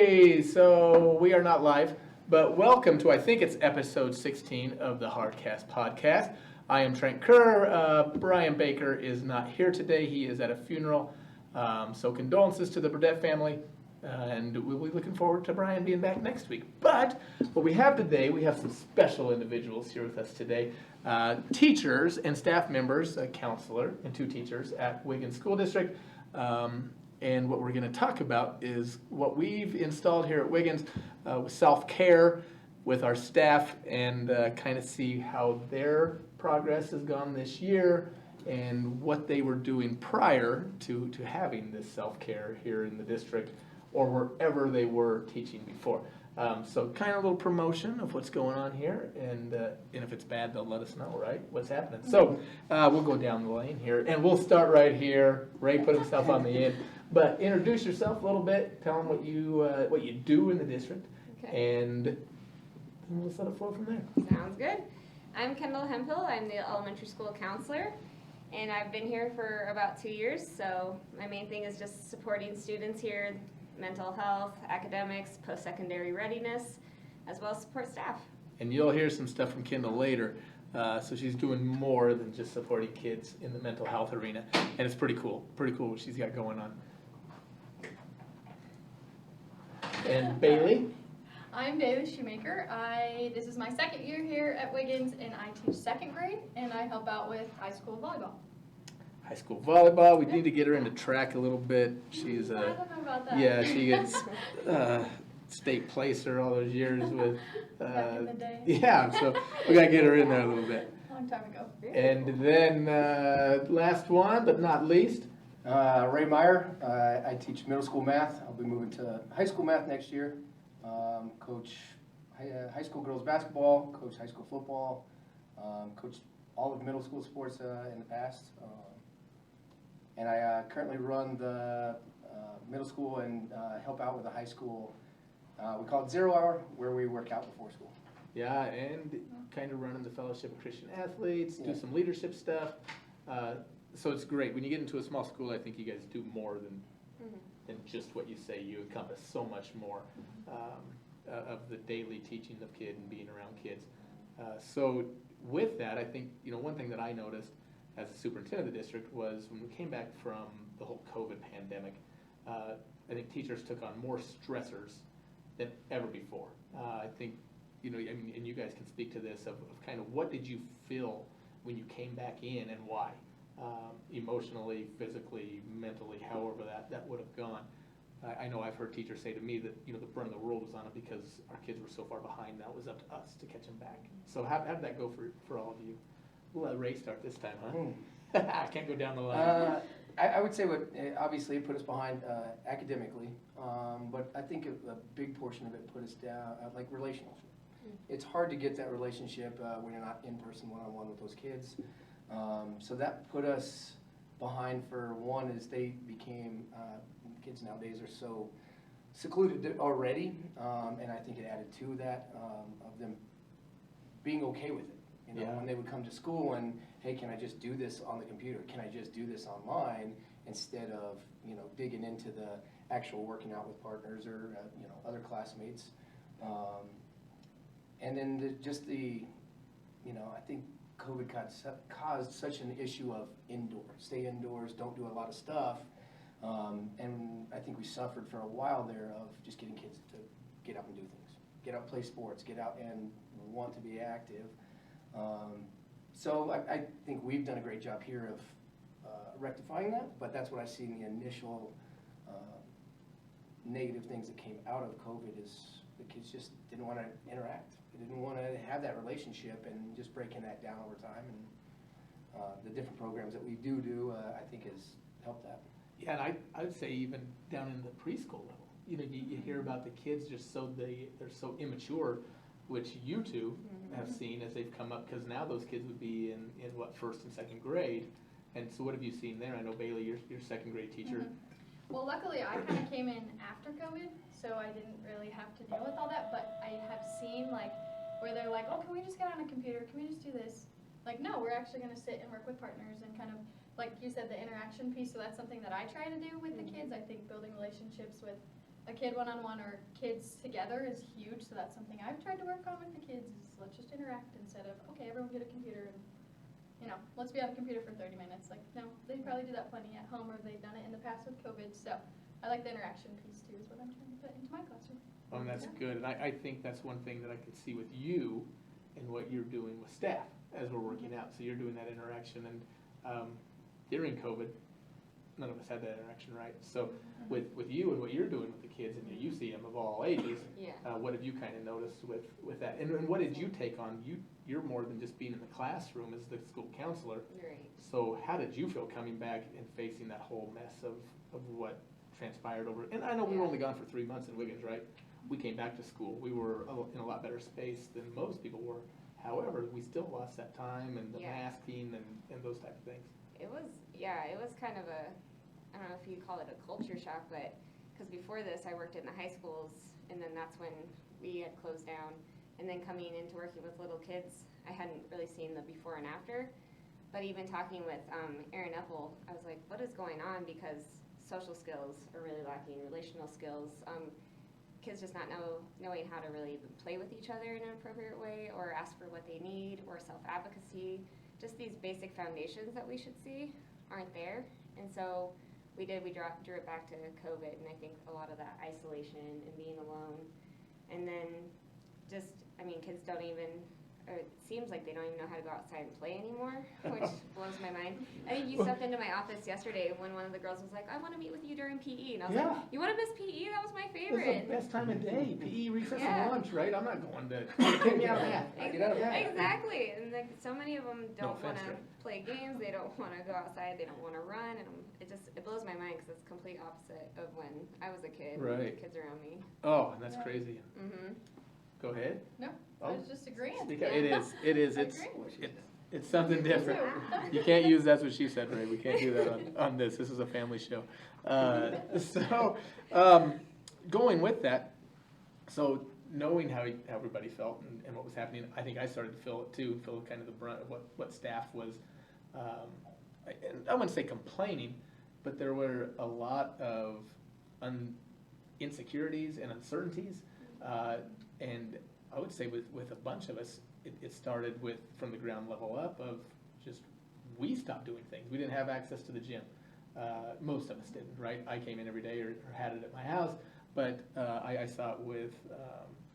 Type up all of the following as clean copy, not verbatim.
Hey, so we are not live, but welcome to, I think it's episode 16 of the Hardcast podcast. I am Trent Kerr. Brian Baker is not here today. He is at a funeral. So condolences to the Burdett family. And we'll be looking forward to Brian being back next week. But what we have today, we have some special individuals here with us today. Teachers and staff members, a counselor and two teachers at Wiggins School District. And what we're going to talk about is what we've installed here at Wiggins with self-care with our staff and kind of see how their progress has gone this year and what they were doing prior to having this self-care here in the district or wherever they were teaching before. So kind of a little promotion of what's going on here, and if it's bad, they'll let us know, right, what's happening. So we'll go down the lane here, and we'll start right here. Ray put himself on the end. But introduce yourself a little bit. Tell them what you do in the district, and we'll set it forward from there. Sounds good. I'm Kendall Hemphill. I'm the elementary school counselor, and I've been here for about 2 years. So my main thing is just supporting students here, mental health, academics, post-secondary readiness, as well as support staff. And you'll hear some stuff from Kendall later. So she's doing more than just supporting kids in the mental health arena, and it's pretty cool what she's got going on. And Bailey? I'm Bailey Shoemaker. This is my second year here at Wiggins, and I teach second grade, and I help out with high school volleyball. High school volleyball. We need to get her into track a little bit. She's I don't know about that. yeah, she gets state placer all those years with Back in the day. yeah. So we gotta get her in there a little bit. Long time ago. And then last one but not least. Ray Meyer. I teach middle school math. I'll be moving to high school math next year. Coach high school girls basketball, coach high school football, coach all of middle school sports in the past. And I currently run the middle school and help out with the high school. We call it 0 Hour, where we work out before school. Yeah, and kind of running the Fellowship of Christian Athletes, do some leadership stuff. So it's great. When you get into a small school, I think you guys do more than just what you say. You encompass so much more of the daily teaching of kids and being around kids. So with that, I think, one thing that I noticed as a superintendent of the district was when we came back from the whole COVID pandemic, I think teachers took on more stressors than ever before. I think, and you guys can speak to this, of kind of what did you feel when you came back in and why? Emotionally, physically, mentally, however that would have gone. I know I've heard teachers say to me that, the brunt of the world was on it because our kids were so far behind, now it was up to us to catch them back. So how did that go for all of you? We'll let Ray start this time, huh? I can't go down the line. I would say obviously it put us behind academically, but I think a big portion of it put us down, like relational. It's hard to get that relationship when you're not in person one-on-one with those kids. So that put us behind for one, as they became, kids nowadays are so secluded already, and I think it added to that, of them being okay with it. When they would come to school and, hey, can I just do this on the computer? Can I just do this online instead of, digging into the actual working out with partners or, other classmates. And then I think COVID caused such an issue of stay indoors, don't do a lot of stuff. And I think we suffered for a while there of just getting kids to get out and do things. Get out, play sports, get out and want to be active. So I think we've done a great job here of rectifying that, but that's what I see in the initial negative things that came out of COVID is the kids just didn't want to interact. They didn't want to have that relationship, and just breaking that down over time. And the different programs that we do, I think has helped that. Yeah, and I would say even down in the preschool level, you hear about the kids just they're so immature, which you two have seen as they've come up, because now those kids would be in what, first and second grade. And so what have you seen there? I know, Bailey, you're second grade teacher. Well, luckily I kind of came in after COVID, so I didn't really have to deal with all that, but I have seen where they're like, oh, can we just get on a computer? Can we just do this? Like, no, we're actually going to sit and work with partners and kind of, like you said, the interaction piece. So that's something that I try to do with the kids. I think building relationships with a kid one-on-one or kids together is huge, so that's something I've tried to work on with the kids is let's just interact instead of, okay, everyone get a computer and, let's be on the computer for 30 minutes. Like, no, they probably do that plenty at home or they've done it in the past with COVID, so I like the interaction piece too is what I'm trying to put into my classroom. Oh, and that's good, and I think that's one thing that I could see with you and what you're doing with staff as we're working out. So you're doing that interaction, and during COVID, none of us had that interaction, right? So with you and what you're doing with the kids, and you see them of all ages, what have you kind of noticed with that? And what did you take on? You're more than just being in the classroom as the school counselor. Right. So how did you feel coming back and facing that whole mess of what transpired over? And I know we were only gone for 3 months in Wiggins, right? We came back to school. We were in a lot better space than most people were. However, we still lost that time and the masking and those type of things. It was kind of I don't know if you call it a culture shock, but because before this I worked in the high schools, and then that's when we had closed down, and then coming into working with little kids, I hadn't really seen the before and after. But even talking with Erin Epple, I was like, what is going on? Because social skills are really lacking, relational skills. Kids just not knowing how to really play with each other in an appropriate way, or ask for what they need, or self-advocacy. Just these basic foundations that we should see aren't there. And so we drew it back to COVID, and I think a lot of that isolation and being alone. And then kids don't even, or it seems like they don't even know how to go outside and play anymore, which blows my mind. I think you stepped into my office yesterday when one of the girls was like, I want to meet with you during PE. And I was like, you want to miss PE? That was my favorite. It's the best time of day, PE, recess, and lunch, right? I'm not going to, take me out of that. Get out of that. Exactly. And like so many of them No don't want offense, to Trey. play games. They don't want to go outside. They don't want to run. And it blows my mind because it's complete opposite of when I was a kid. Right. With the kids around me. Oh, and that's crazy. Mm-hmm. Go ahead. No, I was just agreeing. Speak up. It is, I it's something different. You can't use that's what she said, Ray. We can't do that on this. This is a family show. Going with that, so knowing how everybody felt and what was happening, I think I started to feel it too, feel kind of the brunt of what staff was, and I wouldn't say complaining, but there were a lot of insecurities and uncertainties, and I would say with a bunch of us, it started from the ground level up of just, we stopped doing things. We didn't have access to the gym. Most of us didn't, right? I came in every day or had it at my house, but I saw it with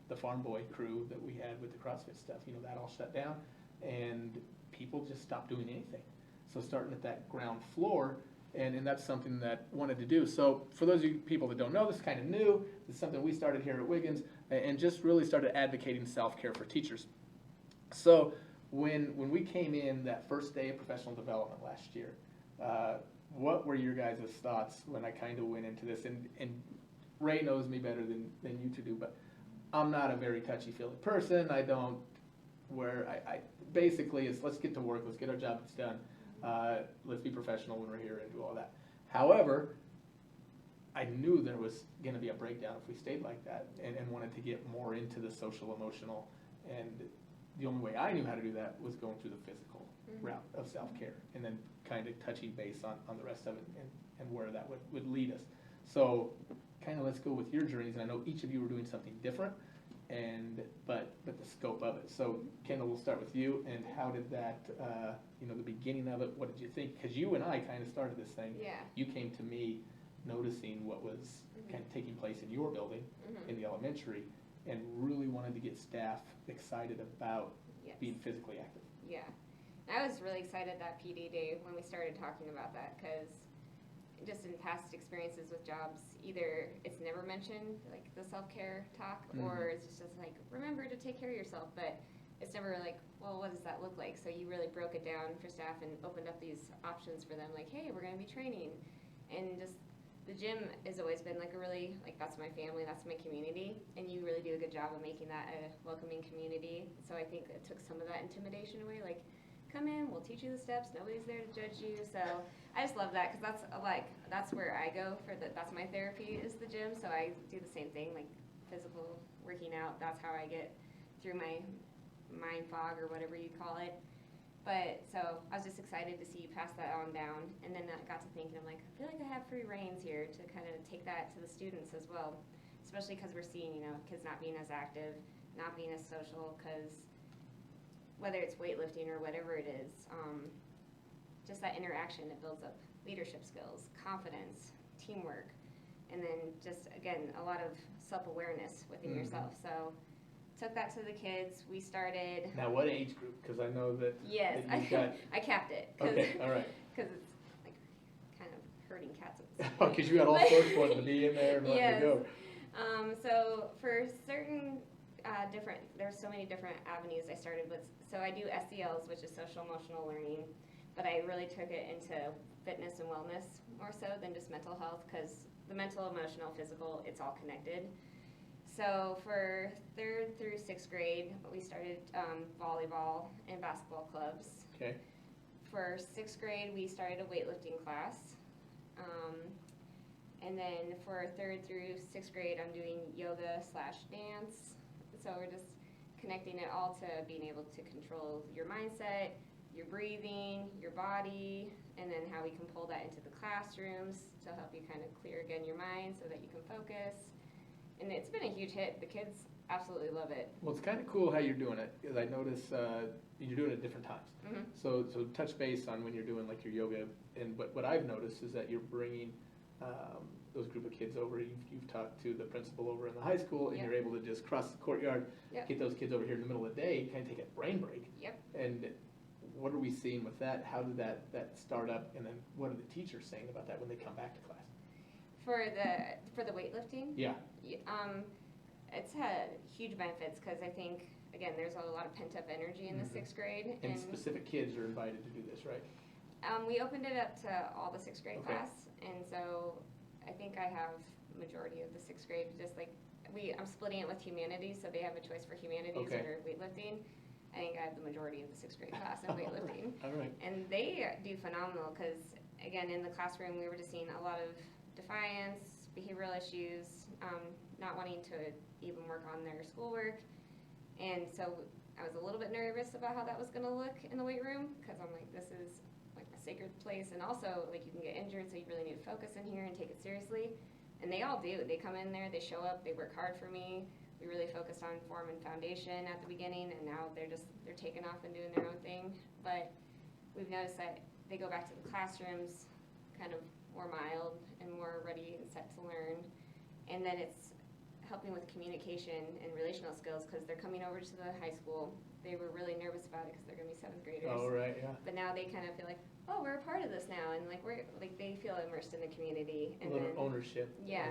the Farm Boy crew that we had with the CrossFit stuff. That all shut down, and people just stopped doing anything. So starting at that ground floor, and that's something that I wanted to do. So for those of you people that don't know, this is kind of new. This is something we started here at Wiggins, and just really started advocating self-care for teachers. So when we came in that first day of professional development last year, what were your guys' thoughts when I kind of went into this? And Ray knows me better than you two do, but I'm not a very touchy-feely person. I don't, I basically it's let's get to work, let's get our jobs done. Let's be professional when we're here and do all that. However, I knew there was going to be a breakdown if we stayed like that, and wanted to get more into the social, emotional, and the only way I knew how to do that was going through the physical route of self-care, and then kind of touching base on the rest of it and where that would lead us. So kind of let's go with your journeys, and I know each of you were doing something different, but the scope of it. So Kendall, we'll start with you, and how did that, the beginning of it, what did you think? Because you and I kind of started this thing. Yeah. You came to me noticing what was kind of taking place in your building, in the elementary, and really wanted to get staff excited about being physically active. Yeah. I was really excited that PD day when we started talking about that, because just in past experiences with jobs, either it's never mentioned, like the self-care talk, or it's just like, remember to take care of yourself, but it's never like, well, what does that look like? So you really broke it down for staff and opened up these options for them, like, hey, we're going to be training. And just the gym has always been like a really, like, that's my family, that's my community, and you really do a good job of making that a welcoming community. So I think it took some of that intimidation away, like, come in, we'll teach you the steps, nobody's there to judge you. So I just love that, because that's where I go that's my therapy, is the gym. So I do the same thing, like physical working out. That's how I get through my mind fog, or whatever you call it. But so I was just excited to see you pass that on down, and then I got to thinking, I'm like, I feel like I have free reins here to kind of take that to the students as well. especially because we're seeing, you know, kids not being as active, not being as social, because whether it's weightlifting or whatever it is, just that interaction, it builds up leadership skills, confidence, teamwork, and then just, again, a lot of self-awareness within yourself. So took that to the kids. We started. Now, what age group? Because I know that. Yes, that you've got. I capped it. Okay, all right. Because it's like kind of hurting cats at this Oh, point. because you got all sorts wanting to be in there and wanting to go. So for certain there's so many different avenues I started with. So I do SELs, which is social emotional learning, but I really took it into fitness and wellness more so than just mental health, because the mental, emotional, physical, it's all connected. So for 3rd through 6th grade, we started volleyball and basketball clubs. Okay. For 6th grade, we started a weightlifting class. And then for 3rd through 6th grade, I'm doing yoga/dance. So we're just connecting it all to being able to control your mindset, your breathing, your body, and then how we can pull that into the classrooms to help you kind of clear again your mind so that you can focus. And it's been a huge hit. The kids absolutely love it. Well, it's kind of cool how you're doing it, because I notice you're doing it at different times. Mm-hmm. So touch base on when you're doing like your yoga, and what I've noticed is that you're bringing those group of kids over. You've talked to the principal over in the high school, and Yep. you're able to just cross the courtyard, Yep. get those kids over here in the middle of the day, kind of take a brain break. Yep. And what are we seeing with that? How did that start up? And then what are the teachers saying about that when they come back to class? For the weightlifting, Yeah. it's had huge benefits, because I think, again, there's a lot of pent-up energy in the 6th grade. And specific kids are invited to do this, right? We opened it up to all the 6th grade Okay. class, and so I think I have majority of the 6th grade. Just like I'm splitting it with humanities, so they have a choice for humanities Okay. or weightlifting. I think I have the majority of the 6th grade class in weightlifting, All right. and they do phenomenal, because again, in the classroom we were just seeing a lot of defiance, behavioral issues, not wanting to even work on their schoolwork, and so I was a little bit nervous about how that was going to look in the weight room, because I'm like, this is like a sacred place, and also like you can get injured, so you really need to focus in here and take it seriously. And they all do. They come in there, they show up, they work hard for me. We really focused on form and foundation at the beginning, and now they're taking off and doing their own thing. But we've noticed that they go back to the classrooms kind of more mild and more ready and set to learn. And then it's helping with communication and relational skills, because they're coming over to the high school. They were really nervous about it because they're going to be 7th graders. Oh, right, yeah. But now they kind of feel like, oh, we're a part of this now, and like they feel immersed in the community. A And little then, ownership. Yeah.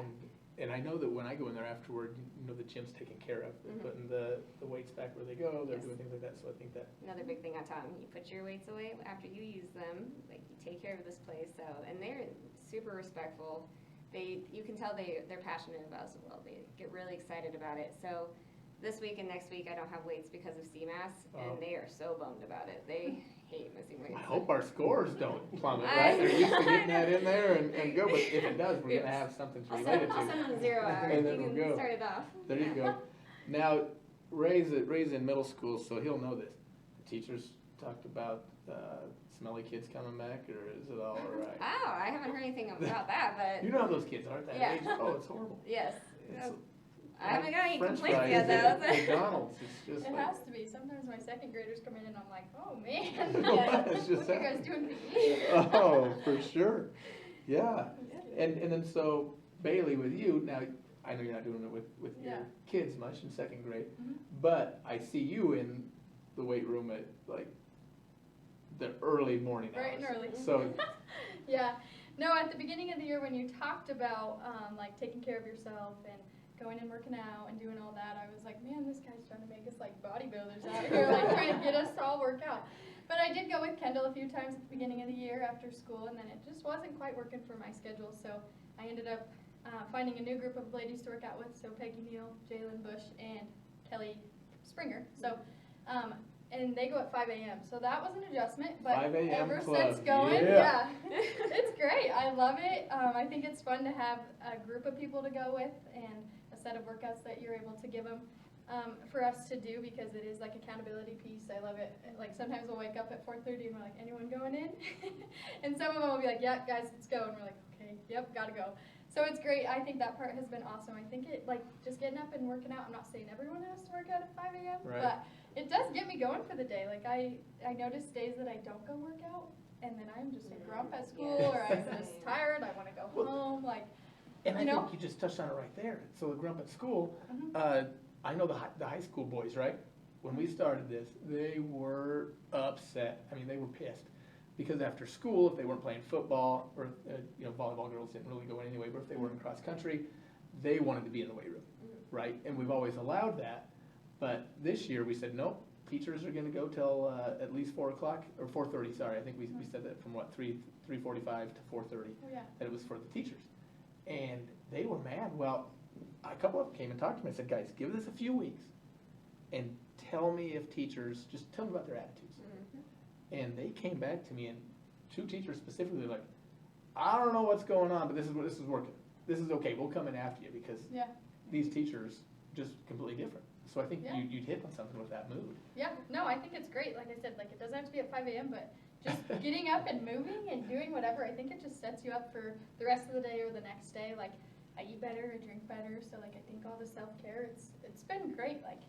And I know that when I go in there afterward, you know, the gym's taken care of. They're Mhm. putting the weights back where they go. They're Yes. doing things like that. So I think that. another big thing I taught them, you put your weights away after you use them, like you take care of this place. So, and they're super respectful. You can tell they're passionate about it as well. They get really excited about it. So this week and next week I don't have weights because of CMAS, Oh. and they are so bummed about it. They hate missing weights. I hope our scores don't plummet, I- right? They're used to getting that in there and go. But if it does, we're going to Yes. have something to I'll relate it send to. them 0 hours. And then You we'll can go. start it off. There you go. Now, Ray's in middle school, so he'll know this. The teachers talked about smelly kids coming back, or is it all right? Oh, I haven't heard anything about that, but You know how those kids are at that Yeah. age. Oh, it's horrible. yes. It's I haven't got any French complaints fries yet, at though. McDonald's. It's just It like, has to be. Sometimes my 2nd graders come in and I'm like, oh man, It's just what are you guys happened. doing to me? Oh, for sure. Yeah. And then so Bailey, with you now, I know you're not doing it with your Yeah. kids much in 2nd grade, Mhm. but I see you in the weight room at like the early morning hours. Bright and early. So Yeah. No, at the beginning of the year when you talked about like taking care of yourself and going and working out and doing all that, I was like, man, this guy's trying to make us like bodybuilders out here, like trying to get us to all work out. But I did go with Kendall a few times at the beginning of the year after school, and then it just wasn't quite working for my schedule. So I ended up finding a new group of ladies to work out with. So Peggy Neal, Jalen Bush, and Kelly Springer. So and they go at 5 a.m. So that was an adjustment, but 5 a.m. ever club. since going, Yeah. it's great. I love it. I think it's fun to have a group of people to go with and a set of workouts that you're able to give them for us to do, because it is like accountability piece. I love it. Like sometimes we'll wake up at 4:30 and we're like, anyone going in? And some of them will be like, yeah, guys, let's go. And we're like, okay, yep, gotta go. So So it's great. I think that part has been awesome. I think it, like, just getting up and working out, I'm not saying everyone has to work out at 5 a.m., Right. but it does get me going for the day. Like, I notice days that I don't go work out, and then I'm just a grump at school, Yes. or I'm just tired, I want to go home, like, And I you know? think you just touched on it right there. So the grump at school, Mhm. I know the high school boys, right? When we started this, they were upset. I mean, they were pissed. Because after school, if they weren't playing football, or, volleyball girls didn't really go anyway, but if they were in cross country, they wanted to be in the weight room, right? And we've always allowed that. But this year, we said, nope, teachers are gonna go till at least 4 o'clock, or 4:30, sorry. I think we said that from 3:45 to 4:30, Oh, yeah. that it was for the teachers. And they were mad. Well, a couple of them came and talked to me. I said, guys, give this a few weeks and tell me if teachers, just tell me about their attitudes. And they came back to me, and 2 teachers specifically like, I don't know what's going on, but this is working. This is okay. We'll come in after you, because Yeah. these teachers just completely different. So I think Yeah. you'd hit on something with that mood. Yeah, no, I think it's great. Like I said, like, it doesn't have to be at 5 a.m., but just getting up and moving and doing whatever, I think it just sets you up for the rest of the day or the next day. Like, I eat better, I drink better, so like, I think all the self-care, it's been great. Like,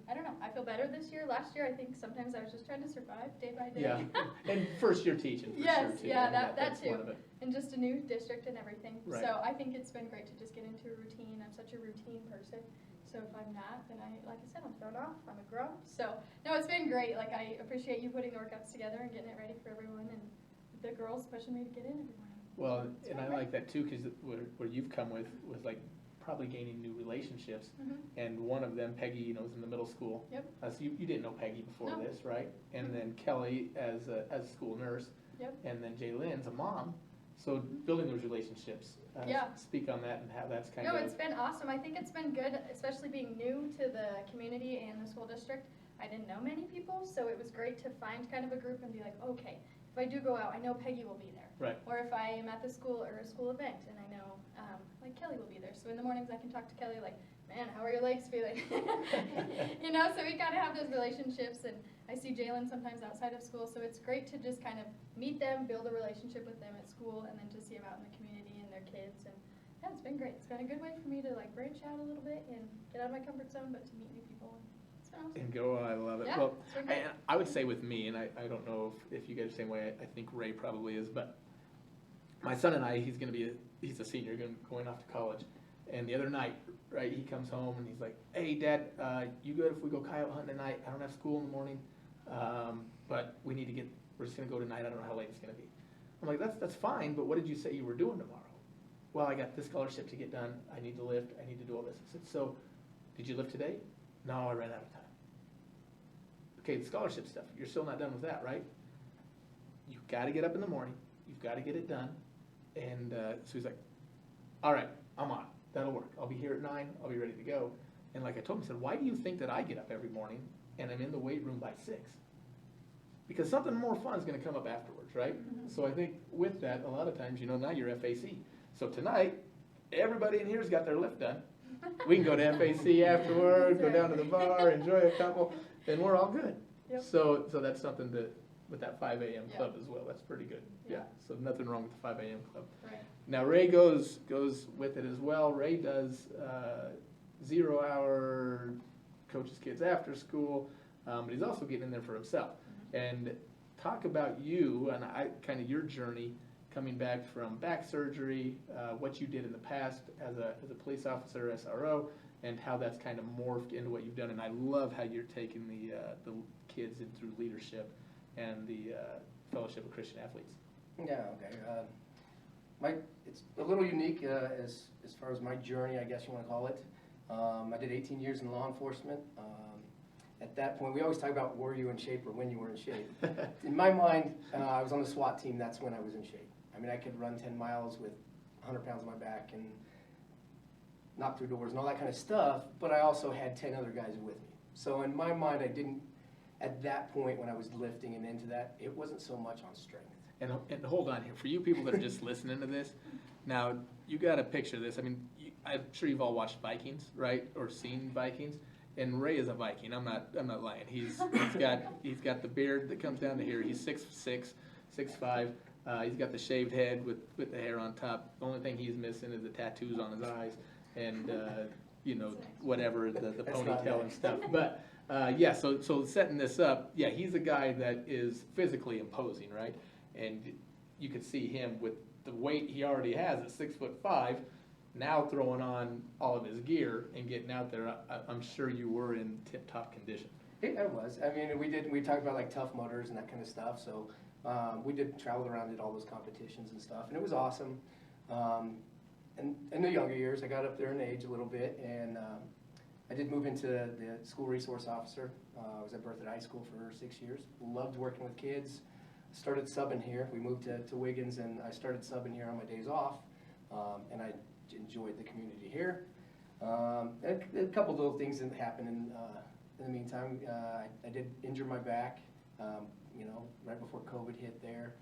I don't know, I feel better this year. Last year, I think sometimes I was just trying to survive day by day. Yeah, and first year teaching for Yes, sure too. yeah, I mean, that that's too. one of it. And just a new district and everything. Right. So I think it's been great to just get into a routine. I'm such a routine person. So if I'm not, then like I said, I'm thrown off. I'm a grump. So no, it's been great. Like, I appreciate you putting the workouts together and getting it ready for everyone, and the girls pushing me to get in every morning. Well, It's and been I great. like that too, because where you've come with like probably gaining new relationships. Mhm. And one of them, Peggy, was in the middle school. Yep. So you didn't know Peggy before No. this, right? And then Kelly as a school nurse. Yep. And then Jaylen's a mom. So building those relationships. Yeah. Speak on that and how that's kind No, of. it's been awesome. I think it's been good, especially being new to the community and the school district. I didn't know many people, so it was great to find kind of a group and be like, okay, if I do go out, I know Peggy will be there. Right. Or if I am at the school or a school event and I know, like, Kelly will be there. So in the mornings I can talk to Kelly like, man, how are your legs feeling? So we kind of have those relationships, and I see Jaylen sometimes outside of school, so it's great to just kind of meet them, build a relationship with them at school, and then to see them out in the community and their kids. And yeah, it's been great. It's been a good way for me to like branch out a little bit and get out of my comfort zone, but to meet new people. And it's been awesome. And go, I love it. Yeah, Well, it's been great. and I would say with me, and I don't know if you guys are the same way, I think Ray probably is, but my son and I, he's a senior going off to college. And the other night, right, he comes home and he's like, hey, Dad, you good if we go coyote hunting tonight? I don't have school in the morning, but we're just gonna go tonight. I don't know how late it's gonna be. I'm like, that's fine, but what did you say you were doing tomorrow? Well, I got this scholarship to get done. I need to lift. I need to do all this. I said, so did you lift today? No, I ran out of time. Okay, the scholarship stuff, you're still not done with that, right? You've got to get up in the morning. You've got to get it done. And so he's like, all right, I'm on. That'll work. I'll be here at 9. I'll be ready to go. And like I told him, I said, why do you think that I get up every morning and I'm in the weight room by 6? Because something more fun is going to come up afterwards, right? So I think with that, a lot of times, now you're FAC. So tonight, everybody in here's got their lift done. We can go to FAC afterwards, go down to the bar, enjoy a couple, and we're all good. Yep. So that's something that, with that 5 a.m. Yeah. club as well, that's pretty good. Yeah. Yeah, so nothing wrong with the 5 a.m. club. Right. Now Ray goes with it as well. Ray does 0 hour, coaches kids after school, but he's also getting in there for himself. And talk about you and kind of your journey coming back from back surgery, what you did in the past as a police officer, SRO, and how that's kind of morphed into what you've done. And I love how you're taking the kids in through leadership and the Fellowship of Christian Athletes. Yeah, okay. It's a little unique as far as my journey, I guess you want to call it. I did 18 years in law enforcement. At that point, we always talk about were you in shape or when you were in shape. In my mind, I was on the SWAT team, that's when I was in shape. I mean, I could run 10 miles with 100 pounds on my back and knock through doors and all that kind of stuff, but I also had 10 other guys with me. So in my mind, I didn't, at that point when I was lifting and into that, it wasn't so much on strength. And hold on here, for you people that are just listening to this, now you got to picture this. I mean, I'm sure you've all watched Vikings, right, or seen Vikings. And Ray is a Viking. I'm not lying. He's got the beard that comes down to here. He's 6'6", 6'5". He's got the shaved head with the hair on top. The only thing he's missing is the tattoos on his eyes and, whatever, the That's not ponytail and nice. stuff. But, yeah, so setting this up, yeah, he's a guy that is physically imposing, right? And you could see him with the weight he already has at 6'5", now throwing on all of his gear and getting out there. I'm sure you were in tip-top condition. I was. I mean, we talked about like Tough Mudders and that kind of stuff. So we traveled around, did all those competitions and stuff, and it was awesome. And in the younger years, I got up there in age a little bit, and I did move into the school resource officer. I was at Berthoud High School for 6 years. Loved working with kids. Started subbing here. We moved to Wiggins, and I started subbing here on my days off, and I enjoyed the community here. A couple little things that happened in the meantime. I did injure my back, right before COVID hit there.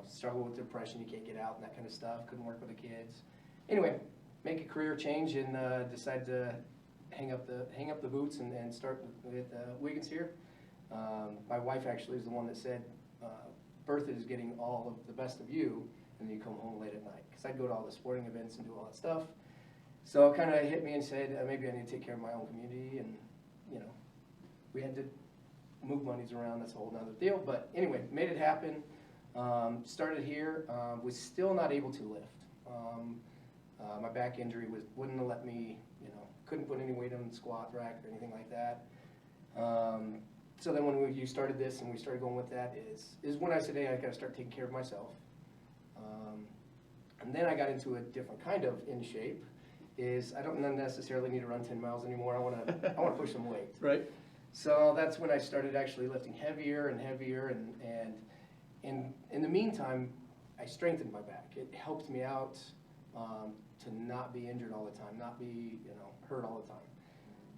Struggle with depression, you can't get out and that kind of stuff, couldn't work with the kids. Anyway, make a career change and decide to hang up the boots and start with Wiggins here. My wife actually is the one that said, Bertha is getting all of the best of you, and then you come home late at night. Because I'd go to all the sporting events and do all that stuff. So it kind of hit me and said, maybe I need to take care of my own community, and we had to move monies around, that's a whole nother deal. But anyway, made it happen. Started here, was still not able to lift. My back injury wouldn't let me, couldn't put any weight on the squat rack or anything like that. So then when you started this and we started going with that is when I said, hey, I gotta start taking care of myself. And then I got into a different kind of in shape. I don't necessarily need to run 10 miles anymore. I wanna push some weight. Right. So that's when I started actually lifting heavier and heavier, and in the meantime, I strengthened my back. It helped me out to not be injured all the time, not be hurt all the time.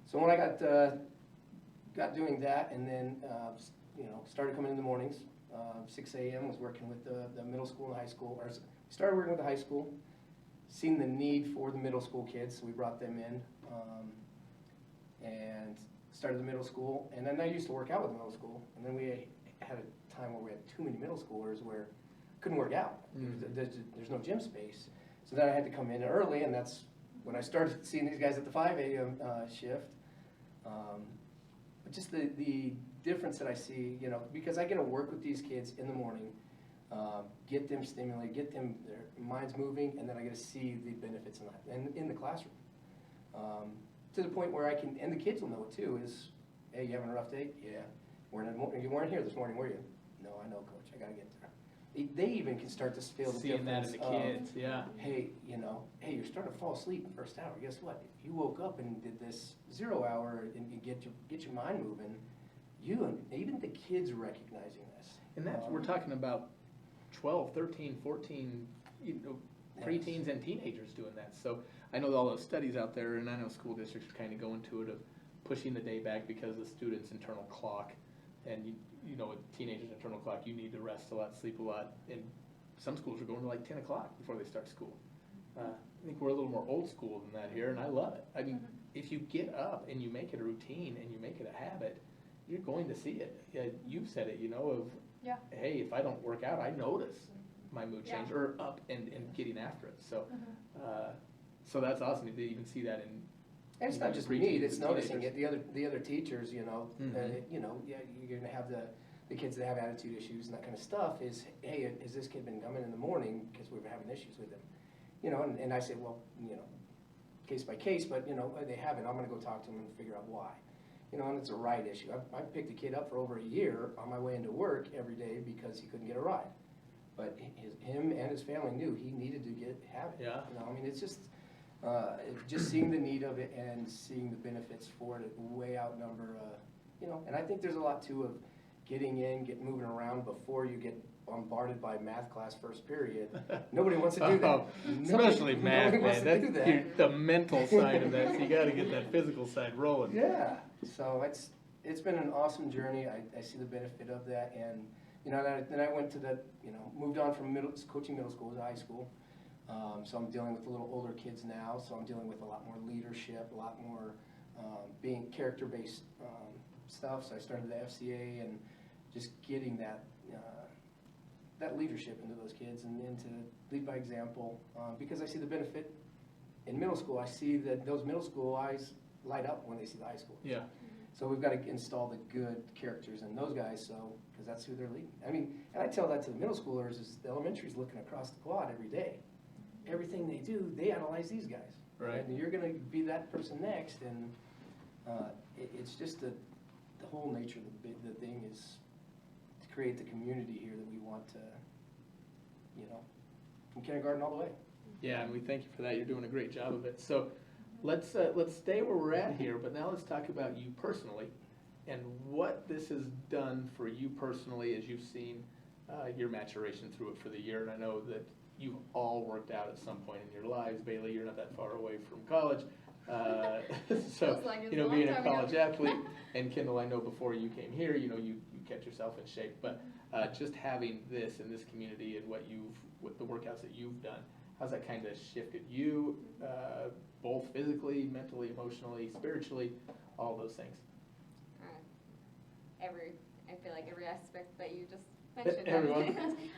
So when I got doing that, and then started coming in the mornings, 6 a.m. was working with the middle school and high school. Or started working with the high school, seen the need for the middle school kids, so we brought them in, and started the middle school. And then I used to work out with the middle school, and then we had a time where we had too many middle schoolers where couldn't work out. There's no gym space. So then I had to come in early, and that's when I started seeing these guys at the 5 a.m. Shift. But just the difference that I see, because I get to work with these kids in the morning, get them stimulated, get their minds moving, and then I get to see the benefits in the classroom. To the point where I can, and the kids will know it too, is, hey, you having a rough day? Yeah. You weren't here this morning, were you? No, I know, Coach, I gotta get there. They even can start to feel the Seeing that difference in the kids, yeah. Hey, hey, you're starting to fall asleep in the first hour. Guess what? If you woke up and did this 0 hour and you get your mind moving, even the kids recognizing this. And that's, we're talking about 12, 13, 14, preteens and teenagers doing that. So I know all those studies out there, and I know school districts are kind of going to it of pushing the day back because of the student's internal clock. And with teenagers' internal clock, you need to rest a lot, sleep a lot. And some schools are going to like 10 o'clock before they start school. I think we're a little more old school than that here, and I love it. I mean, if you get up and you make it a routine and you make it a habit, you're going to see it. Yeah, you've said it, hey, if I don't work out, I notice my mood change or up and getting after it. So, so that's awesome to even see that in. And it's not just me; it's noticing it. The other teachers, you're gonna have the kids that have attitude issues and that kind of stuff. Is, hey, has this kid been coming in the morning because we've been having issues with them? And I say, well, case by case, but they haven't. I'm gonna go talk to them and figure out why. And it's a ride issue. I picked a kid up for over a year on my way into work every day because he couldn't get a ride. But him and his family knew he needed to have it. Yeah. It's just seeing the need of it and seeing the benefits for it way outnumber, and I think there's a lot too of getting moving around before you get bombarded by math class first period. Nobody wants to do that. Especially math, man. That's the mental side of that. So you got to get that physical side rolling. Yeah. So it's been an awesome journey. I see the benefit of that, and then I went to moved on from coaching middle school to high school. So I'm dealing with a little older kids now, so I'm dealing with a lot more leadership, a lot more being character-based stuff. So I started the FCA and just getting that that leadership into those kids and to lead by example, because I see the benefit in middle school. I see that those middle school eyes light up when they see the high school. Yeah. So we've got to install the good characters in those guys, so, because that's who they're leading. I mean, and I tell that to the middle schoolers, is the elementary's looking across the quad every day. Everything they do, they analyze these guys. Right. And you're gonna be that person next, and it's just the whole nature of the thing is to create the community here that we want to, from kindergarten all the way. Yeah, and we thank you for that. You're doing a great job of it. So let's stay where we're at here, but now let's talk about you personally and what this has done for you personally as you've seen your maturation through it for the year. And I know that you've all worked out at some point in your lives. Bailey, you're not that far away from college. So, Feels like it's a long being a time ago. college athlete, and Kendall, I know before you came here, you kept yourself in shape, but just having this in this community and with the workouts that you've done, how's that kind of shifted you, both physically, mentally, emotionally, spiritually, all those things? I feel like every aspect that you just mentioned. Everyone.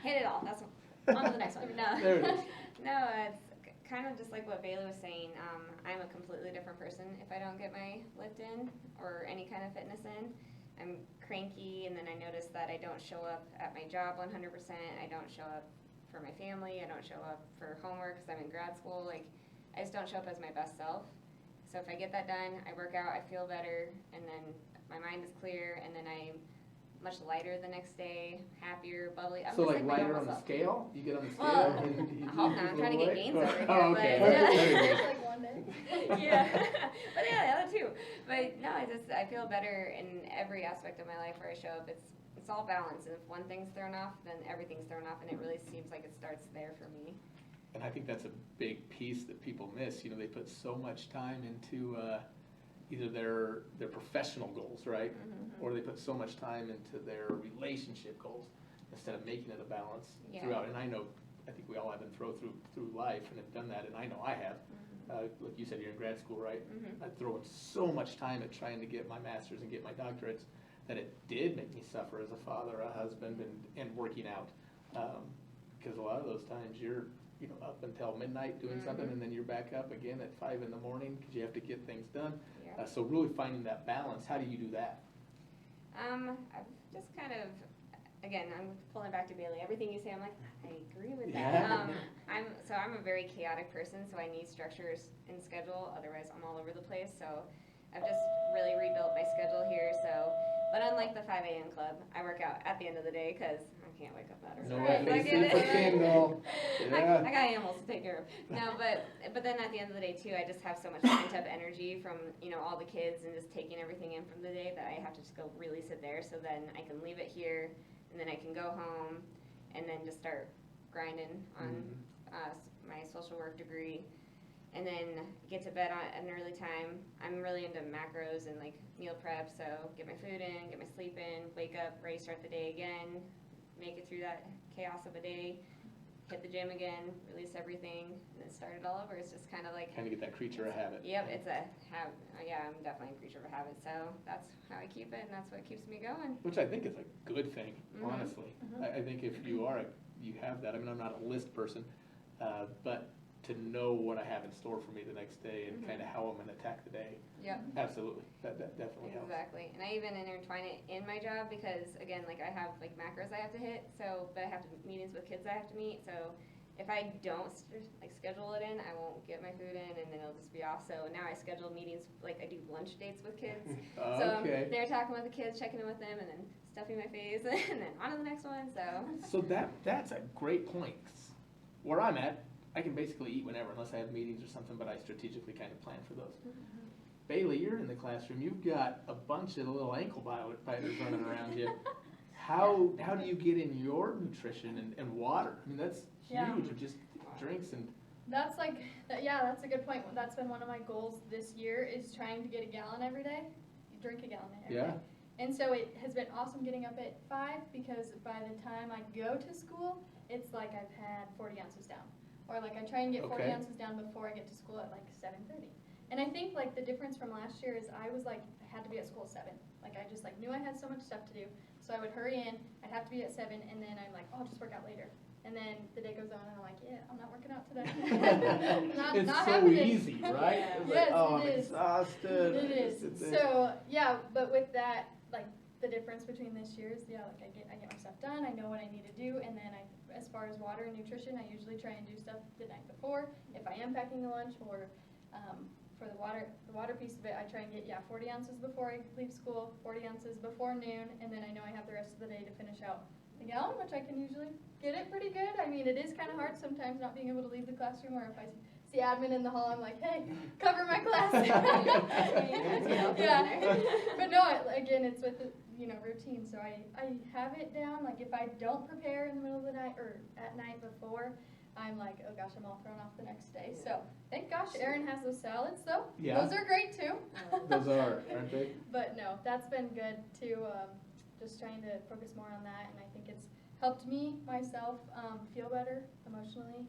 Hit it all. That's on to the next one. No, There it is. no, it's kind of just like what Bailey was saying. I'm a completely different person if I don't get my lift in or any kind of fitness in. I'm cranky, and then I notice that I don't show up at my job 100%. I don't show up for my family. I don't show up for homework because I'm in grad school. Like, I just don't show up as my best self. So if I get that done, I work out, I feel better, and then my mind is clear, and then I'm much lighter the next day, happier, bubbly. I'm So just like my lighter normal on the self. scale? You get on the scale? Well, and you I hope lose not. a I'm trying to little get weight? gains over here, Oh, but- okay. Yeah. There you There's go. like one day. Yeah, but yeah, the other two. But no, I feel better in every aspect of my life where I show up. It's all balance, and if one thing's thrown off, then everything's thrown off, and it really seems like it starts there for me. And I think that's a big piece that people miss. They put so much time into either their professional goals, right? Mm-hmm. Or they put so much time into their relationship goals instead of making it a balance Yeah. throughout. And I think we all have been through life and have done that, and I know I have. Like you said, you're in grad school, right? Mm-hmm. I throw in so much time at trying to get my master's and get my doctorates that it did make me suffer as a father, a husband, and working out. Because a lot of those times you're up until midnight doing something, and then you're back up again at 5 in the morning because you have to get things done. Yeah. So really finding that balance, how do you do that? I've just kind of, again, I'm pulling back to Bailey. Everything you say, I'm like, I agree with Yeah. that. I'm a very chaotic person, so I need structures and schedule. Otherwise, I'm all over the place. So I've just really rebuilt my schedule here. But unlike the 5 a.m. club, I work out at the end of the day because I can't wake up that early. No Right, way, like super it- Kendall. I Yeah. got animals to take care of. No, but then at the end of the day too, I just have so much pent up energy from all the kids and just taking everything in from the day that I have to just go really sit there. So then I can leave it here, and then I can go home, and then just start grinding on my social work degree, and then get to bed at an early time. I'm really into macros and like meal prep, so get my food in, get my sleep in, wake up, ready to start the day again, make it through that chaos of a day, hit the gym again, release everything, and then start it all over. It's just kind of like, Kind of get that creature of habit. yep, it's a habit. Yeah, I'm definitely a creature of a habit, so that's how I keep it, and that's what keeps me going. Which I think is a good thing, Mhm. honestly. I think if you have that, I mean, I'm not a list person, but to know what I have in store for me the next day and kind of how I'm gonna attack the day, Yep. absolutely, that definitely helps. Exactly, and I even intertwine it in my job because, again, like I have like macros I have to hit, but I have meetings with kids I have to meet, so if I don't schedule it in, I won't get my food in, and then it'll just be off. So now I schedule meetings, like I do lunch dates with kids. So Okay. they're talking with the kids, checking in with them, and then stuffing my face, and then on to the next one. So that's a great point. 'Cause where I'm at, I can basically eat whenever unless I have meetings or something, but I strategically kind of plan for those. Bailey, you're in the classroom. You've got a bunch of little ankle biters running around you. How do you get in your nutrition and water? I mean, that's Yeah. huge. Of just drinks and That's that's a good point. That's been one of my goals this year is trying to get a gallon every day. Drink a gallon every day. yeah. And so it has been awesome getting up at 5 because by the time I go to school, it's like I've had 40 ounces down. Or like I try and get 40 Okay. ounces down before I get to school at like 7:30. And I think like the difference from last year is I was like, I had to be at school at 7. Like I just like knew I had so much stuff to do. So I would hurry in, I'd have to be at 7, and then I'm like, oh, I'll just work out later. And then the day goes on, and I'm like, yeah, I'm not working out today. It's not so happening. easy, right? Yeah. It's Yes, oh, it I'm is. exhausted. It is. It's- So yeah, but with that, like the difference between this year is like I get my stuff done. I know what I need to do, and then as far as water and nutrition, I usually try and do stuff the night before if I am packing a lunch, or for the water piece of it, I try and get 40 ounces before I leave school, 40 ounces before noon, and then I know I have the rest of the day to finish out the gallon, which I can usually get it pretty good. I mean, it is kind of hard sometimes not being able to leave the classroom, or if I see admin in the hall, I'm like, hey, cover my class. Yeah, but no, again, it's with routine. So I have it down. Like if I don't prepare in the middle of the night or at night before, I'm like, oh gosh, I'm all thrown off the next day. So thank gosh Erin has those salads though. Yeah. Those are great too. Those are, aren't they? But no, that's been good too. Just trying to focus more on that, and I think it's helped me myself feel better emotionally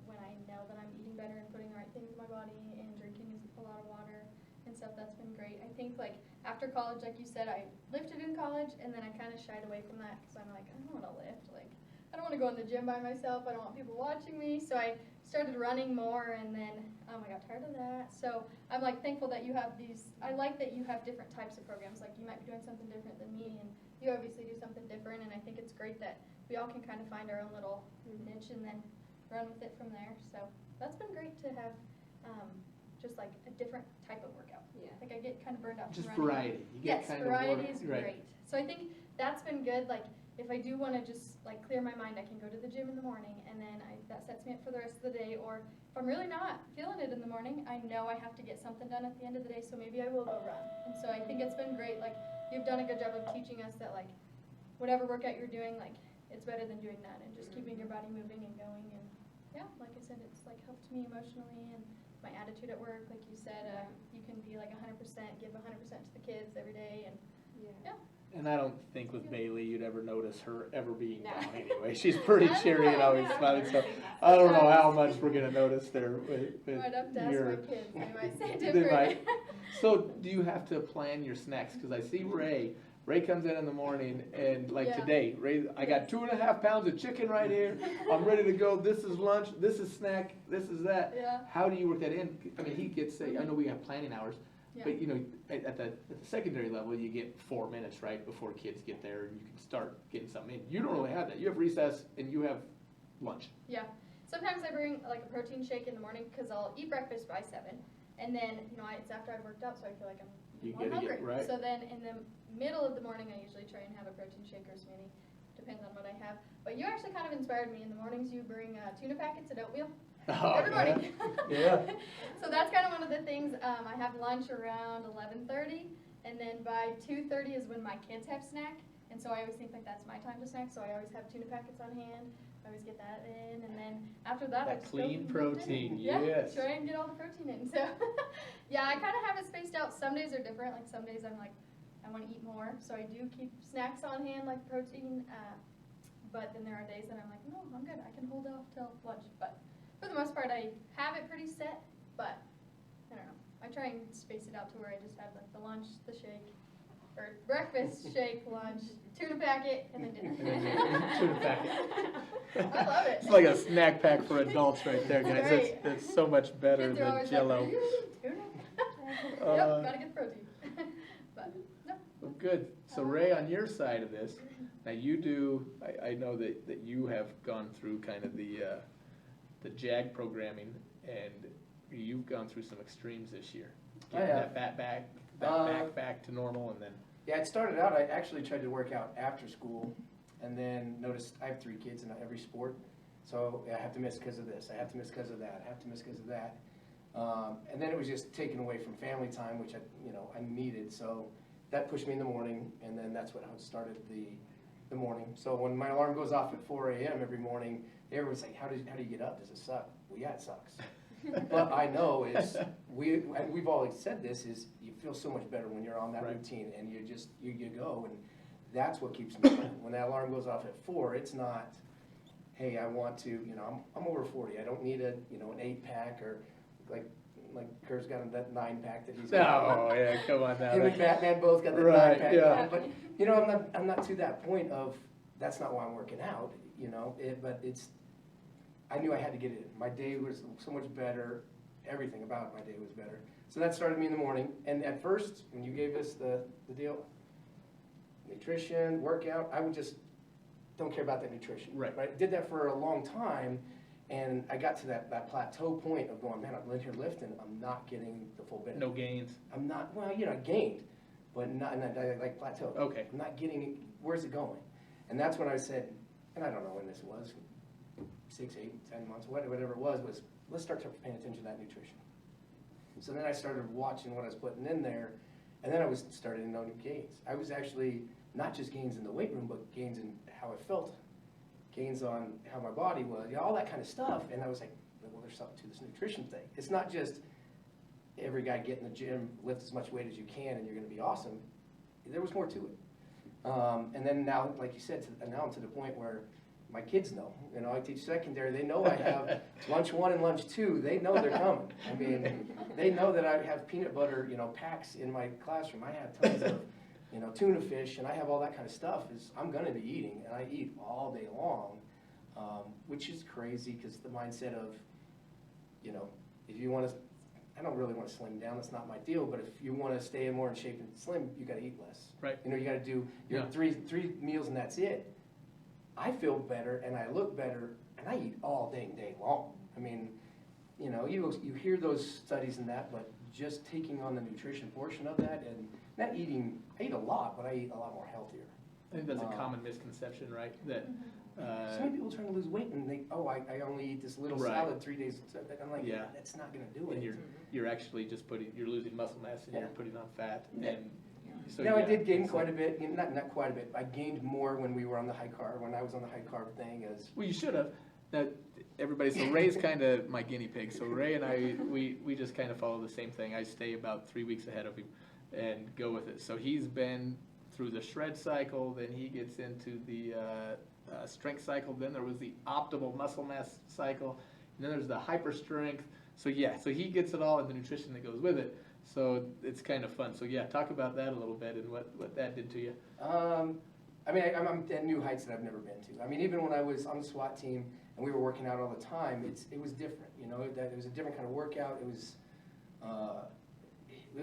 when I know that I'm eating better and putting the right things in my body and drinking a lot of water and stuff. That's been great. I think like after college, like you said, I lifted in college, and then I kind of shied away from that because I'm like, I don't want to lift. Like I don't want to go in the gym by myself. I don't want people watching me. So I started running more, and then I got tired of that. So I'm like thankful that you have these. I like that you have different types of programs. Like you might be doing something different than me, and you obviously do something different. And I think it's great that we all can kind of find our own little niche and then run with it from there. So that's been great to have just like a different type of workout. Yeah. Like I get kind of burned out from Just running. variety. You get Yes, kind variety of is great. So I think that's been good. Like if I do want to just like clear my mind, I can go to the gym in the morning, and then that sets me up for the rest of the day. Or if I'm really not feeling it in the morning, I know I have to get something done at the end of the day, so maybe I will go run. And so I think it's been great. Like you've done a good job of teaching us that like whatever workout you're doing, like it's better than doing none, and just keeping your body moving and going. And yeah, like I said, it's like helped me emotionally and my attitude at work. Like you said, you can be like 100%, give 100% to the kids every day, and yeah. And I don't think with Bailey you'd ever notice her ever being No. down anyway. She's pretty I cheery and know, always yeah. smiling. So I don't know how much we're going to notice there with I'd have to ask your. my kids. They might say They different. might. So do you have to plan your snacks? Because I see Ray. Ray comes in the morning, and like Yeah. today, Ray, I got 2.5 pounds of chicken right here. I'm ready to go. This is lunch. This is snack. This is that. Yeah. How do you work that in? I mean, he gets. I know we have planning hours. Yeah. But at the secondary level, you get 4 minutes right before kids get there, and you can start getting something in. You don't really have that. You have recess and you have lunch. Yeah. Sometimes I bring like a protein shake in the morning because I'll eat breakfast by 7, and then it's after I've worked out, so I feel like I'm You more gotta hungry. get right. So then in the middle of the morning, I usually try and have a protein shake or smoothie. Depends on what I have. But you actually kind of inspired me. In the mornings, you bring tuna packets and oatmeal. Oh, Every morning. Yeah. So that's kind of one of the things. I have lunch around 11:30, and then by 2:30 is when my kids have snack. And so I always think like that's my time to snack. So I always have tuna packets on hand. I always get that in, and then after that, I That just go clean for dinner. protein, Yeah, yes. try and get all the protein in. So yeah, I kind of have it spaced out. Some days are different. Like some days I'm like, I want to eat more, so I do keep snacks on hand like protein. But then there are days that I'm like, no, I'm good. I can hold off till lunch. But for the most part, I have it pretty set, but I don't know. I try and space it out to where I just have like the lunch, the shake, or breakfast, shake, lunch, tuna packet, and then dinner. Tuna packet. I love it. It's like a snack pack for adults right there, guys. Right. It's so much better Kids are than always Jell-O. like, tuna? Uh, Yep, gotta get protein. But no. Well, good. So Ray, on your side of this, now you do, I know that you have gone through kind of the JAG programming, and you've gone through some extremes this year. Getting Yeah. that back to normal, and then, Yeah, it started out, I actually tried to work out after school, and then noticed I have 3 kids in every sport, so I have to miss because of this, I have to miss because of that, I have to miss because of that. And then it was just taken away from family time, which I needed, so that pushed me in the morning, and then that's what started the morning. So when my alarm goes off at 4 a.m. every morning, everyone's like, how do you get up? Does it suck? Well, yeah, it sucks. But I know we've always said this, is you feel so much better when you're on that Right. routine, and you go, and that's what keeps me going. When that alarm goes off at 4, it's not, hey, I want to, I'm over 40, I don't need an 8-pack, or like like Kurt's got that 9-pack that he's Oh, got. yeah, come on now. Him and Batman both got that Right, 9-pack. yeah. But, I'm not to that point of, that's not why I'm working out, but I knew I had to get it in. My day was so much better. Everything about my day was better. So that started me in the morning. And at first, when you gave us the deal, nutrition, workout, I would just don't care about that nutrition. Right. I did that for a long time, and I got to that plateau point of going, man, I'm in here lifting, I'm not getting the full benefit. No gains. I'm not, well, I gained, but not, like plateau. Okay. I'm not getting, where's it going? And that's when I said, and I don't know when this was, 6, 8, 10 months, whatever it was let's start paying attention to that nutrition. So then I started watching what I was putting in there, and then I started to note gains. I was actually, not just gains in the weight room, but gains in how I felt, gains on how my body was, all that kind of stuff. And I was like, well, there's something to this nutrition thing. It's not just every guy get in the gym, lift as much weight as you can, and you're going to be awesome. There was more to it. And then now, like you said, now I'm to the point where my kids know. I teach secondary. They know I have lunch 1 and lunch 2. They know they're coming. I mean, they know that I have peanut butter, packs in my classroom. I have tons of, tuna fish, and I have all that kind of stuff. I'm going to be eating, and I eat all day long, which is crazy because the mindset of, if you want to, I don't really want to slim down. That's not my deal. But if you want to stay more in shape and slim, you got to eat less. Right. You got to do your three meals, and that's it. I feel better and I look better, and I eat all day long. I mean, you hear those studies and that, but just taking on the nutrition portion of that, and not eating, I eat a lot, but I eat a lot more healthier. I think that's a common misconception, right? That So many people trying to lose weight and I only eat this little Right. salad 3 days. I'm like, Yeah. that's not going to do it. and you're actually just you're losing muscle mass and Yeah. you're putting on fat. Yeah. And so Now, I yeah, did gain it's quite like- a bit, not quite a bit. I gained more when we were on the high carb, when I was on the high carb thing. Well, you should have. Now, so Ray's kind of my guinea pig. So Ray and I, we just kind of follow the same thing. I stay about 3 weeks ahead of him and go with it. So he's been through the shred cycle, then he gets into the strength cycle, then there was the optimal muscle mass cycle, and then there's the hyper strength. So yeah, so he gets it all and the nutrition that goes with it. So it's kind of fun. So yeah, talk about that a little bit and what that did to you. I'm at new heights that I've never been to. I mean, even when I was on the SWAT team and we were working out all the time, it was different. It was a different kind of workout. It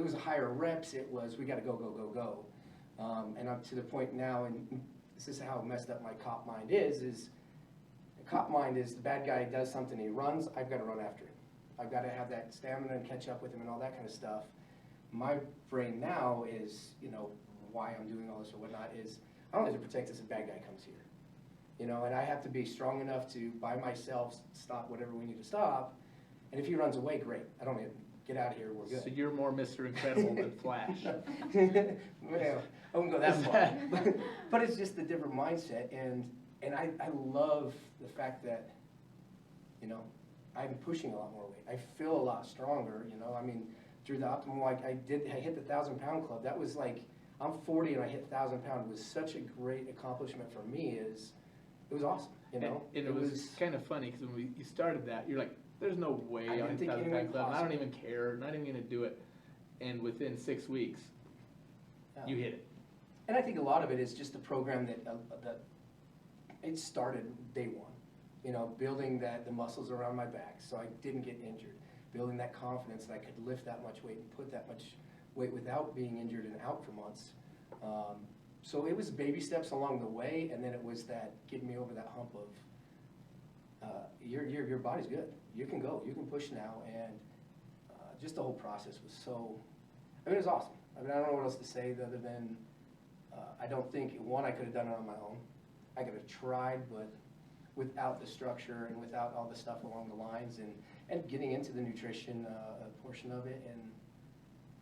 was higher reps. It was, we got to go. And I'm to the point now, and this is how messed up my cop mind is the cop mind is the bad guy does something, he runs, I've got to run after him. I've got to have that stamina and catch up with him and all that kind of stuff. My brain now is, why I'm doing all this or whatnot is, I don't have to protect this if a bad guy comes here. And I have to be strong enough to, by myself, stop whatever we need to stop. And if he runs away, great. I don't need to get out of here, we're good. So you're more Mr. Incredible than Flash. Well, I wouldn't go that far. But it's just a different mindset, and I love the fact that, I'm pushing a lot more weight. I feel a lot stronger, I mean, through the optimal, I hit the 1,000-pound club. That was like, I'm 40 and I hit 1,000 pound. It was such a great accomplishment for me. It was awesome, And it was kind of funny because when you started that, you're like, there's no way I on didn't think 1,000 any way pound club. I don't possible. even care. Not even going to do it. And within 6 weeks, you hit it. And I think a lot of it is just the program that it started day one. Building the muscles around my back so I didn't get injured. Building that confidence that I could lift that much weight and put that much weight without being injured and out for months. So it was baby steps along the way, and then it was that getting me over that hump of your body's good. You can go. You can push now, and just the whole process was so. It was awesome. I don't know what else to say other than I don't think I could have done it on my own. I could have tried, but without the structure and without all the stuff along the lines and getting into the nutrition portion of it, and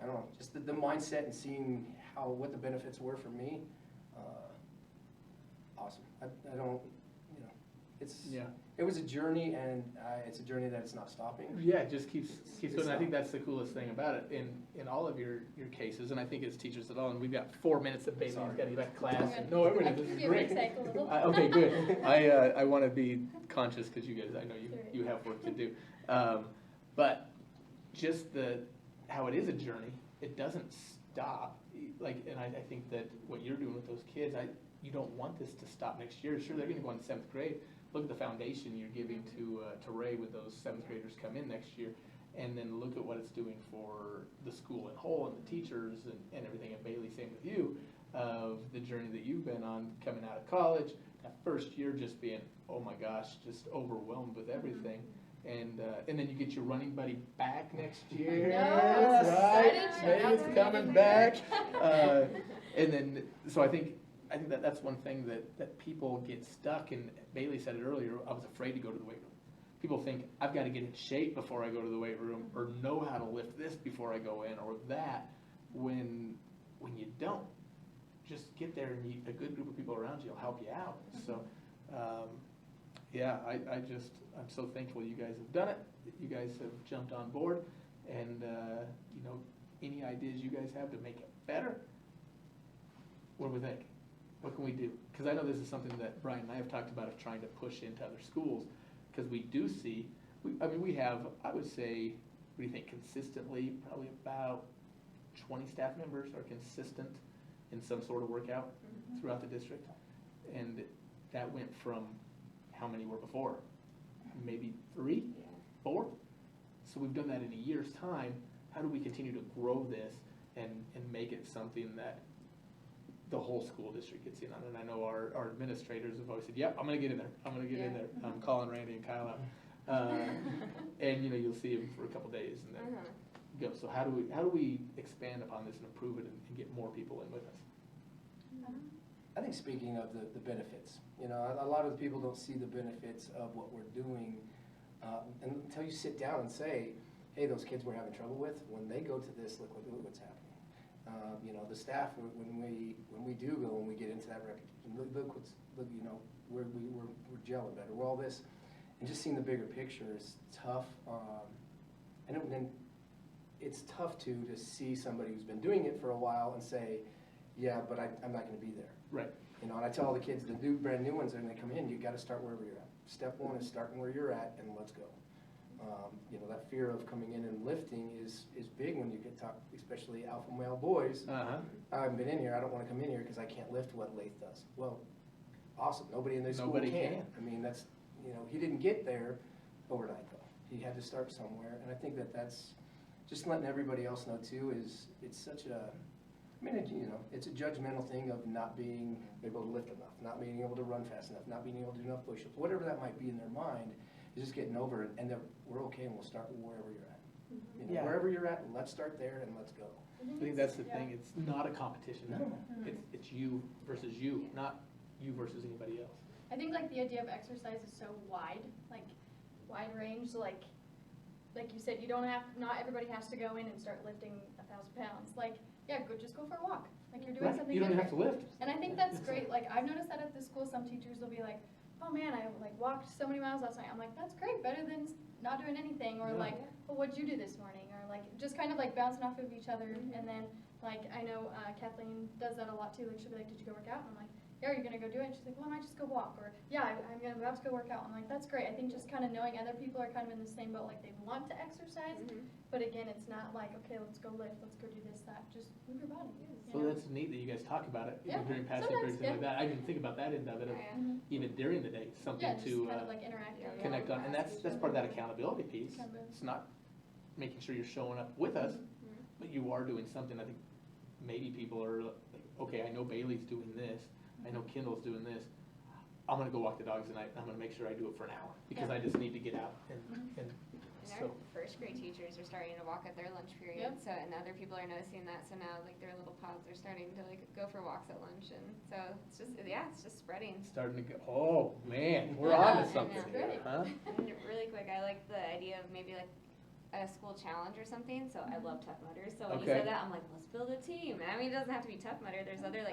I don't know, just the mindset and seeing what the benefits were for me, awesome. I don't, it was a journey, and it's a journey that it's not stopping. Yeah, it just keeps It's going. I think not. that's the coolest thing about it in all of your cases, and I think as teachers at all, and we've got 4 minutes of baby, he's got to get back to class. No, this is great. Okay, good. I want to be conscious because you guys, I know you have work to do. But just how it is a journey, it doesn't stop. Like, and I think that what you're doing with those kids, you don't want this to stop next year. Sure, they're gonna go into 7th grade. Look at the foundation you're giving to Ray with those 7th graders come in next year. And then look at what it's doing for the school in whole and the teachers and everything. And Bailey, same with you, of the journey that you've been on coming out of college. That first year just being, oh my gosh, just overwhelmed with everything. And then you get your running buddy back next year, right? Bailey's coming back. And then, so I think that's one thing that people get stuck in. Bailey said it earlier, I was afraid to go to the weight room. People think, I've got to get in shape before I go to the weight room, or know how to lift this before I go in, or that, when you don't. Just get there and a good group of people around you will help you out. So, yeah, I'm so thankful you guys have done it. You guys have jumped on board, and, any ideas you guys have to make it better? What do we think? What can we do? Because I know this is something that Brian and I have talked about, of trying to push into other schools. Because we do see, we have, I would say, what do you think, consistently, probably about 20 staff members are consistent in some sort of workout throughout the district. And that went from how many were before? Maybe 3, 4? So we've done that in a year's time. How do we continue to grow this and make it something that the whole school district gets in on? And I know our administrators have always said, yep, I'm gonna get in there, I'm gonna get in there. I'm calling Randy and Kyle out. And you'll see them for a couple days and then go. So how do we expand upon this and improve it and get more people in with us? I think speaking of the benefits, a lot of the people don't see the benefits of what we're doing until you sit down and say, hey, those kids we're having trouble with, when they go to this, look what's happening. The staff, when we do go and we get into that repetition, we're gelling better. Well, all this, and just seeing the bigger picture is tough. And then it's tough to see somebody who's been doing it for a while and say, yeah, but I'm not going to be there. Right. And I tell all the kids, the brand new ones, when they come in, you got to start wherever you're at. Step 1 is starting where you're at, and let's go. That fear of coming in and lifting is big when you get talk, especially alpha male boys. I haven't been in here. I don't want to come in here because I can't lift what Lath does. Well, awesome. Nobody in this school can. I mean, that's he didn't get there overnight though. He had to start somewhere, and I think that's just letting everybody else know too. It's such a it's a judgmental thing of not being able to lift enough, not being able to run fast enough, not being able to do enough push-ups, whatever that might be in their mind. Just getting over it, and that we're okay, and we'll start wherever you're at. Wherever you're at, let's start there and let's go. I think that's the thing. It's not a competition. No. It's you versus you, not you versus anybody else. I think the idea of exercise is so wide range. Like you said, not everybody has to go in and start lifting 1,000 pounds. Just go for a walk. You're doing something. You don't have to lift. And I think that's great. I've noticed that at the school, some teachers will be like, oh man, I walked so many miles last night. I'm like, that's great, better than not doing anything. Or well, what'd you do this morning? Or just kind of bouncing off of each other. And then I know Kathleen does that a lot too. She'll be like, did you go work out? And I'm like, yeah, are you gonna go do it? And she's like, well, I might just go walk. Or yeah, I'm about to go work out. I'm like, that's great. I think just kind of knowing other people are kind of in the same boat, they want to exercise, but again, it's not okay, let's go lift, let's go do this, that. Just move your body. So that's neat that you guys talk about it, Yeah. during past periods, things like that. I didn't think about that end of it, even during the day, something to kind of interact. connect on. And that's part of that accountability piece. It's not making sure you're showing up with us, but you are doing something. I think maybe people are like, okay, I know Bailey's doing this, I know Kendall's doing this, I'm gonna go walk the dogs tonight, I'm gonna make sure I do it for an hour, because I just need to get out and our first grade teachers are starting to walk at their lunch period, so and other people are noticing that, so now their little pods are starting to go for walks at lunch, and so it's just spreading. Starting to go, oh man, we're on to something here, huh? And really quick, I like the idea of maybe a school challenge or something, so I love Tough Mudders, so when you said that, I'm like, let's build a team. I mean, it doesn't have to be Tough Mudder, there's other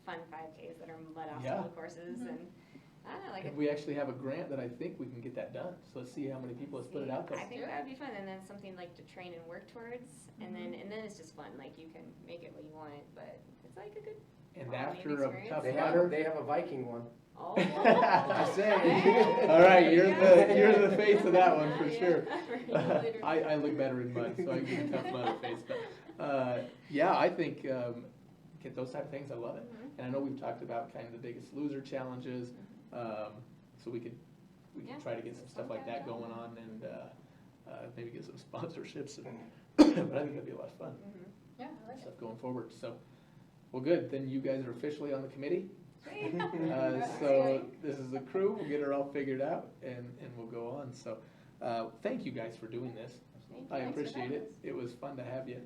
fun 5Ks that are mud obstacle courses, and I don't know, we actually have a grant that I think we can get that done, so let's see how many people have put it out there. I think that would be fun, and then something to train and work towards, and then it's just fun, you can make it what you want it, but it's a good. And Bonding after a experience. tough They letter. have a Viking one. Oh. Just saying. All right, you're the face of that one for Yeah. sure. Later. I look better in mud, so I give a tough letter face. But yeah, I think get those type of things. I love it. Mhm. And I know we've talked about kind of the Biggest Loser challenges, so we could Yeah. try to get some stuff like that going on and maybe get some sponsorships. But I think that'd be a lot of fun Mhm. Yeah, I like it. stuff going forward. So, well, good. Then you guys are officially on the committee. Sweet. So this is the crew. We'll get her all figured out and we'll go on. So thank you guys for doing this. Thank you. I Thanks for appreciate having it. us. It was fun to have you.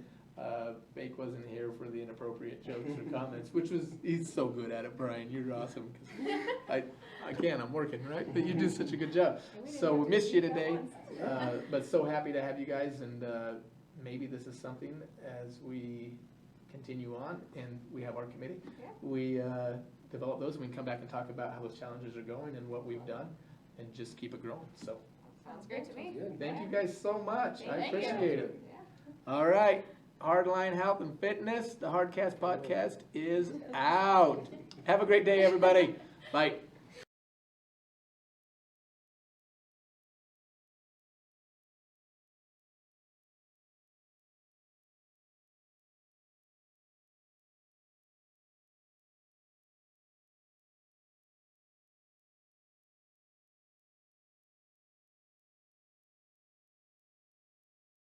Bake wasn't here for the inappropriate jokes or comments, which was, he's so good at it, Brian. You're awesome. 'Cause I can't, I'm working, right? But you do such a good job. And we didn't So have we to missed you speak at today, once. but so happy to have you guys and maybe this is something as we continue on and we have our committee. Yeah. We develop those and we can come back and talk about how those challenges are going and what we've done and just keep it growing. So Sounds great to me. Good. thank you guys so much. I Thank you. appreciate it. Yeah. All right, Hardline Health and Fitness, the Hardcast podcast is out. Have a great day, everybody. Bye.